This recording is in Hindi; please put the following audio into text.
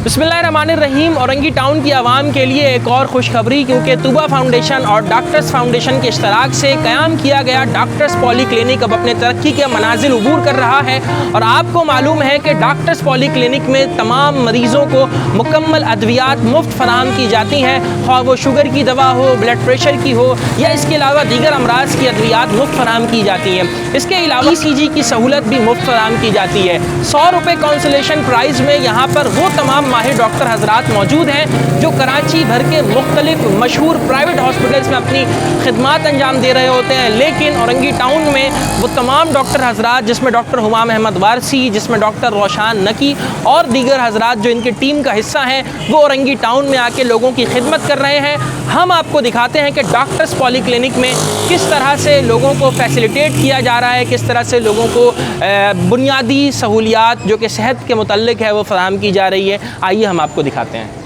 बिस्मिल्लाहिर्रहमानिर्रहीम। औरंगी टाउन की आवाम के लिए एक और खुशखबरी, क्योंकि तूबा फाउंडेशन और डॉक्टर्स फाउंडेशन के इश्तराक से क़याम किया गया डॉक्टर्स पॉली क्लिनिक अब अपने तरक्की के मनाजिल उबूर कर रहा है। और आपको मालूम है कि डॉक्टर्स पॉली क्लिनिक में तमाम मरीज़ों को मुकम्मल अद्वियात मुफ्त फराहम की जाती हैं, ख्वाह वो शुगर की दवा हो, ब्लड प्रेशर की हो या इसके अलावा दीगर अमराज की अद्वियात मुफ्त फराहम की जाती हैं। इसके अलावा ECG की सहूलत भी मुफ्त फराहम की जाती है। 100 रुपये काउंसलेशन प्राइस में यहाँ पर वो तमाम माहिर डॉक्टर हजरात मौजूद हैं जो कराची भर के मुख्तलिफ मशहूर प्राइवेट हॉस्पिटल्स में अपनी खिदमात अंजाम दे रहे होते हैं। लेकिन औरंगी टाउन में वो तमाम डॉक्टर हजरात, जिसमें डॉक्टर हुमाम अहमद वारसी, जिसमें डॉक्टर रोशान नकी और दीगर हजरात जो इनकी टीम का हिस्सा हैं, वो औरंगी टाउन में आके लोगों की खिदमत कर रहे हैं। हम आपको दिखाते हैं कि डॉक्टर्स पॉली क्लिनिक में किस तरह से लोगों को फैसिलिटेट किया जा रहा है, किस तरह से लोगों को बुनियादी सहूलियात जो कि सेहत के मुतल्लिक है वो फराहम की जा रही है। आइए हम आपको दिखाते हैं।